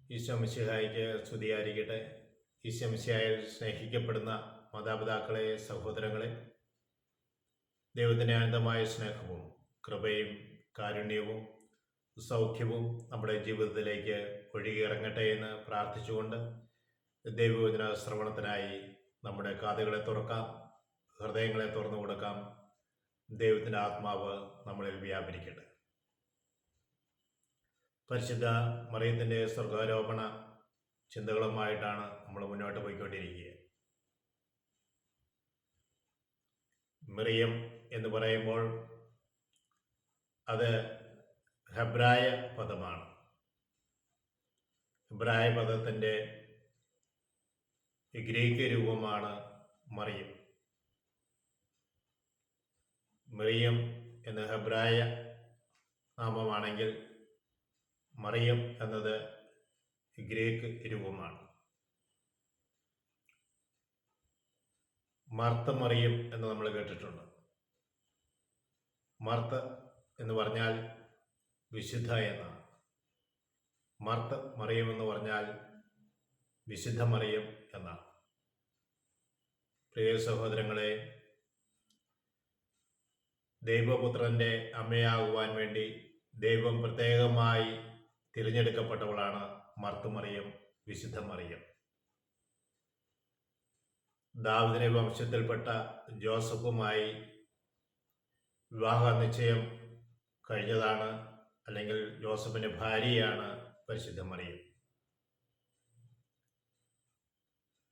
ഈശോ മിശിഹായ്ക്ക് സ്തുതിയായിരിക്കട്ടെ. ഈശോ മിശിഹായിൽ സ്നേഹിക്കപ്പെടുന്ന മാതാപിതാക്കളെ, സഹോദരങ്ങളെ, ദൈവത്തിൻ്റെ അനന്തമായ സ്നേഹവും കൃപയും കാരുണ്യവും സൗഖ്യവും നമ്മുടെ ജീവിതത്തിലേക്ക് ഒഴുകിയിറങ്ങട്ടെ എന്ന് പ്രാർത്ഥിച്ചുകൊണ്ട് ദൈവവചന ശ്രവണത്തിനായി നമ്മുടെ കാതുകളെ തുറക്കാം, ഹൃദയങ്ങളെ തുറന്നു കൊടുക്കാം. ദൈവത്തിൻ്റെ ആത്മാവ് നമ്മളിൽ വ്യാപരിക്കട്ടെ. പരിശുദ്ധ മറിയത്തിൻ്റെ സ്വർഗാരോപണ ചിന്തകളുമായിട്ടാണ് നമ്മൾ മുന്നോട്ട് പോയിക്കൊണ്ടിരിക്കുക. മറിയം എന്ന് പറയുമ്പോൾ അത് ഹെബ്രായ പദമാണ്. ഹെബ്രായ പദത്തിൻ്റെ ഗ്രീക്ക് രൂപമാണ് മറിയം. മറിയം എന്ന ഹെബ്രായ നാമമാണെങ്കിൽ മറിയം എന്നത് ഗ്രീക്ക് രൂപമാണ്. മർത്ത മറിയം എന്ന് നമ്മൾ കേട്ടിട്ടുണ്ട്. മർത്ത എന്ന് പറഞ്ഞാൽ വിശുദ്ധ എന്നാണ്. മർത്ത മറിയം എന്ന് പറഞ്ഞാൽ വിശുദ്ധ മറിയം എന്നാണ്. പ്രിയ സഹോദരങ്ങളെ, ദൈവപുത്രൻ്റെ അമ്മയാകുവാൻ വേണ്ടി ദൈവം പ്രത്യേകമായി തിരഞ്ഞെടുക്കപ്പെട്ടവളാണ് മർത്തുമറിയം, വിശുദ്ധ മറിയം. ദാവീദിന്റെ വംശത്തിൽപ്പെട്ട ജോസഫുമായി വിവാഹ നിശ്ചയം കഴിഞ്ഞതാണ്, അല്ലെങ്കിൽ ജോസഫിന്റെ ഭാര്യയാണ് പരിശുദ്ധ മറിയം.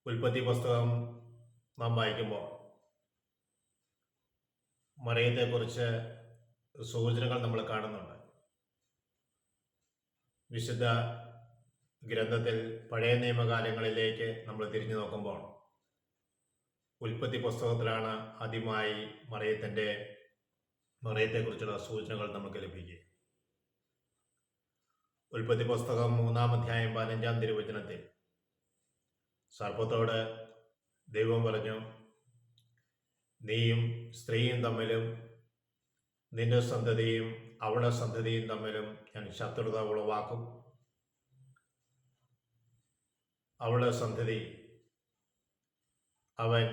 ഉൽപ്പത്തി പുസ്തകം നാം വായിക്കുമ്പോൾ മറിയത്തെക്കുറിച്ച് സൂചനകൾ നമ്മൾ കാണുന്നുണ്ട്. വിശുദ്ധ ഗ്രന്ഥത്തിൽ പഴയ നിയമകാലങ്ങളിലേക്ക് നമ്മൾ തിരിഞ്ഞു നോക്കുമ്പോൾ ഉൽപ്പത്തി പുസ്തകത്തിലാണ് ആദ്യമായി മറിയത്തെക്കുറിച്ചുള്ള സൂചനകൾ നമുക്ക് ലഭിക്കുക. ഉൽപ്പത്തി പുസ്തകം 3-ാം അധ്യായം 15-ാം തിരുവചനത്തിൽ സർപ്പത്തോട് ദൈവം പറഞ്ഞു, നീയും സ്ത്രീയും തമ്മിലും നിന്റെ സന്തതിയും അവളുടെ സന്തതിയും തമ്മിലും ഞാൻ ശത്രുത ഉളവാക്കും. അവളുടെ സന്തതി, അവൻ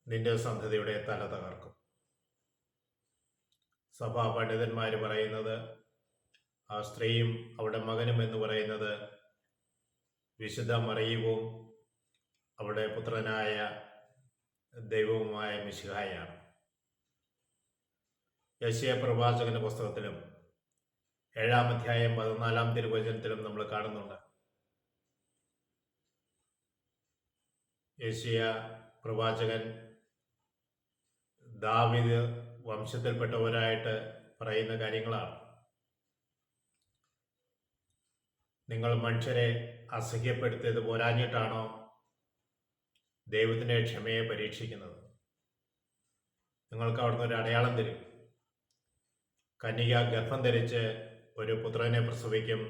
നിന്റെ സന്തതിയുടെ തല തകർക്കും. സഭാ പണ്ഡിതന്മാർ പറയുന്നത് ആ സ്ത്രീയും അവളുടെ മകനും എന്ന് പറയുന്നത് വിശുദ്ധ മറിയവും അവളുടെ പുത്രനായ ദൈവവുമായ മിശിഹായാണ്. യെശയ്യാ പ്രവാചകന്റെ പുസ്തകത്തിലും 7-ാം അധ്യായം 14-ാം തിരുവചനത്തിലും നമ്മൾ കാണുന്നുണ്ട്. യെശയ്യാ പ്രവാചകൻ ദാവീദ് വംശത്തിൽപ്പെട്ടവരായിട്ട് പറയുന്ന കാര്യങ്ങളാണ്. നിങ്ങൾ മനുഷ്യരെ അസഹ്യപ്പെടുത്തിയത് പോരാഞ്ഞിട്ടാണോ ദൈവത്തിൻ്റെ ക്ഷമയെ പരീക്ഷിക്കുന്നത്? നിങ്ങൾക്ക് അവിടുന്ന് ഒരു അടയാളം തരും. കന്യക ഗർഭം ധരിച്ച് ഒരു പുത്രനെ പ്രസവിക്കും,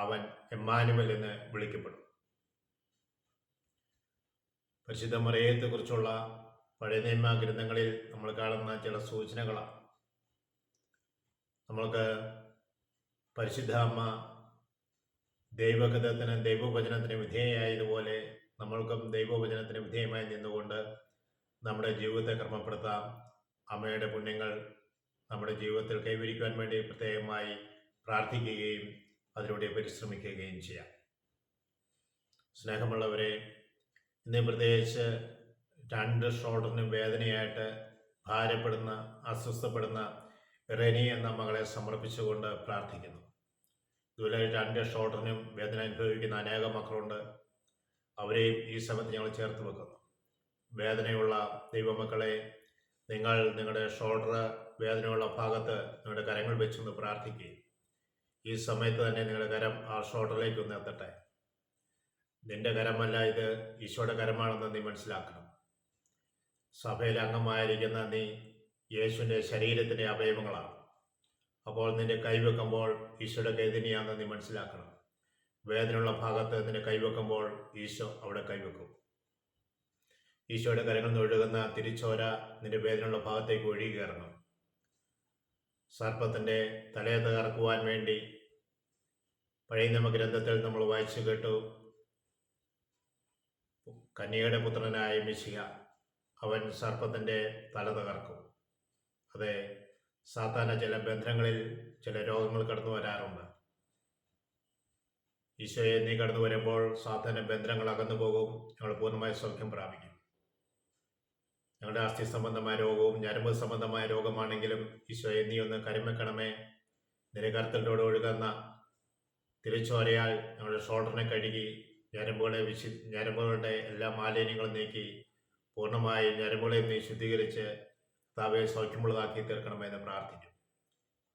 അവൻ എമ്മാനുവൽ എന്ന് വിളിക്കപ്പെടും. പരിശുദ്ധ മറിയത്തെക്കുറിച്ചുള്ള പഴയ നിയമ ഗ്രന്ഥങ്ങളിൽ നമ്മൾ കാണുന്ന ചില സൂചനകളാണ്. നമ്മൾക്ക് പരിശുദ്ധ അമ്മ ദൈവവചനത്തിന് വിധേയമായതുപോലെ നമ്മൾക്കും ദൈവവചനത്തിന് വിധേയമായി നിന്നുകൊണ്ട് നമ്മുടെ ജീവിതത്തെ ക്രമപ്പെടുത്താം. അമ്മയുടെ പുണ്യങ്ങൾ നമ്മുടെ ജീവിതത്തിൽ കൈവരിക്കുവാൻ വേണ്ടി പ്രത്യേകമായി പ്രാർത്ഥിക്കുകയും അതിലൂടെ പരിശ്രമിക്കുകയും ചെയ്യാം. സ്നേഹമുള്ളവരെ, ഇന്ന് പ്രത്യേകിച്ച് 2 ഷോൾഡറിനും വേദനയായിട്ട് ഭാരപ്പെടുന്ന, അസ്വസ്ഥപ്പെടുന്ന റെനി എന്ന മകളെ സമർപ്പിച്ചുകൊണ്ട് പ്രാർത്ഥിക്കുന്നു. ഇതുപോലെ 2 ഷോൾഡറിനും വേദന അനുഭവിക്കുന്ന അനേകം മക്കളുണ്ട്. അവരെയും ഈ സമയത്ത് ഞങ്ങൾ ചേർത്ത് വെക്കുന്നു. വേദനയുള്ള ദൈവമക്കളെ, നിങ്ങൾ നിങ്ങളുടെ ഷോൾഡർ വേദനയുള്ള ഭാഗത്ത് നിങ്ങളുടെ കരങ്ങൾ വെച്ചൊന്ന് പ്രാർത്ഥിക്കുക. ഈ സമയത്ത് തന്നെ നിങ്ങളുടെ കരം ആ ഷോൾഡറിലേക്ക് ഒന്ന് എത്തട്ടെ. നിന്റെ കരമല്ല, ഇത് ഈശോയുടെ കരമാണെന്ന് നീ മനസ്സിലാക്കണം. സഭയിലെ അംഗമായിരിക്കുന്ന നീ യേശുവിൻ്റെ ശരീരത്തിൻ്റെ അവയവങ്ങളാണ്. അപ്പോൾ നിന്റെ കൈവെക്കുമ്പോൾ ഈശോയുടെ കൈതന്നെയാണെന്ന് നീ മനസ്സിലാക്കണം. വേദനയുള്ള ഭാഗത്ത് നിന്റെ കൈവെക്കുമ്പോൾ ഈശോ അവിടെ കൈവെക്കും. ഈശോയുടെ കരങ്ങളിൽ നിന്ന് ഒഴുകുന്ന തിരിച്ചോര നിന്റെ വേദനയുള്ള ഭാഗത്തേക്ക് ഒഴുകി കയറണം. സർപ്പത്തിൻ്റെ തലയെ തകർക്കുവാൻ വേണ്ടി പഴയ നിയമഗ്രന്ഥത്തിൽ നമ്മൾ വായിച്ചു കേട്ടു, കന്യകയുടെ പുത്രനായ മിശിഹ അവൻ സർപ്പത്തിൻ്റെ തല തകർക്കും. അതെ, സാത്താന ചില ബന്ധനങ്ങളിൽ ചില രോഗങ്ങൾ കടന്നു വരാറുണ്ട്. ഈശോയെ നീ കടന്നു വരുമ്പോൾ സാത്താന ബന്ധനങ്ങൾ അകന്നു പോകും, ഞങ്ങൾ പൂർണ്ണമായ സൗഖ്യം പ്രാപിക്കും. ഞങ്ങളുടെ അസ്ഥി സംബന്ധമായ രോഗവും ഞരമ്പ് സംബന്ധമായ രോഗമാണെങ്കിലും ഈശോയെ നീ ഒന്ന് കരുമക്കണമേ. നിന്റെ കരുത്തലോട് ഒഴുകുന്ന തിരിച്ചോരയാൽ ഞങ്ങളുടെ ഷോൾഡറിനെ കഴുകി ഞരമ്പുകളുടെ എല്ലാ മാലിന്യങ്ങളും നീക്കി പൂർണ്ണമായി ഞരമ്പുകളെ നീ ശുദ്ധീകരിച്ച് കർത്താവെ സൗഖ്യമുള്ളതാക്കി തീർക്കണമെന്ന് പ്രാർത്ഥിക്കും.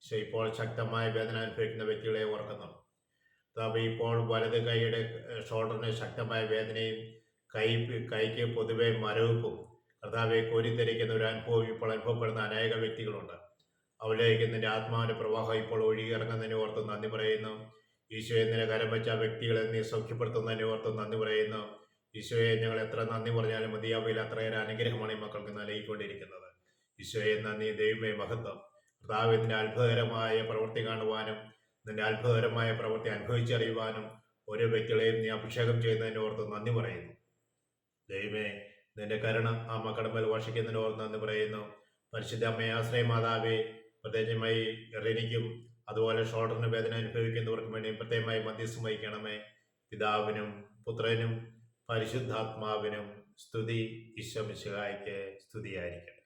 ഈശോ ഇപ്പോൾ ശക്തമായ വേദന അനുഭവിക്കുന്ന വ്യക്തികളെ ഓർക്കുന്നു. കർത്താവ് ഇപ്പോൾ വലത് കൈയുടെ ഷോൾഡറിന് ശക്തമായ വേദനയും കൈക്ക് പൊതുവെ മരവിപ്പും കർത്താവെ കോരിത്തരിക്കുന്ന ഒരു അനുഭവം ഇപ്പോൾ അനുഭവപ്പെടുന്ന അനേക വ്യക്തികളുണ്ട്. അവരിലേക്ക് നിന്റെ ആത്മാവിൻ്റെ പ്രവാഹം ഇപ്പോൾ ഒഴുകിയിറങ്ങുന്നതിനെ ഓർത്ത് നന്ദി പറയുന്നു. ഈശോയെ നിന്നെ കരം വെച്ച വ്യക്തികളെ നീ സൗഖ്യപ്പെടുത്തുന്നതിനെ ഓർത്ത് നന്ദി പറയുന്നു. ഈശോയെ ഞങ്ങൾ എത്ര നന്ദി പറഞ്ഞാലും മതിയാവില്ല, അത്രയേറെ അനുഗ്രഹമാണ് ഈ മക്കൾക്ക് നൽകിക്കൊണ്ടിരിക്കുന്നത്. ഈശോയെ നന്ദി, ദൈവമേ മഹത്വം. കർത്താവ് നിന്റെ അത്ഭുതകരമായ പ്രവൃത്തി കാണുവാനും നിന്റെ അത്ഭുതകരമായ പ്രവൃത്തി അനുഭവിച്ചറിയുവാനും ഓരോ വ്യക്തികളെയും നീ അഭിഷേകം ചെയ്യുന്നതിനെ ഓർത്ത് നന്ദി പറയുന്നു. ദൈവമേ നിന്റെ കരുണ ആ മക്കളുടെ മേൽ വർഷിക്കുന്നതിന് ഓർത്ത് നന്ദി പറയുന്നു. പരിശുദ്ധ അമ്മയെ ആശ്രയമാതാവേ, പ്രത്യേകമായി റെനിക്കും അതുപോലെ ഷോൾഡറിന് വേദന അനുഭവിക്കുന്നവർക്കും വേണ്ടി പ്രത്യേകമായി മധ്യസ്ഥം വഹിക്കണമേ. പിതാവിനും പുത്രനും പരിശുദ്ധാത്മാവിനും സ്തുതി. ഈശോ മിശിഹായ്ക്ക് സ്തുതിയായിരിക്കട്ടെ.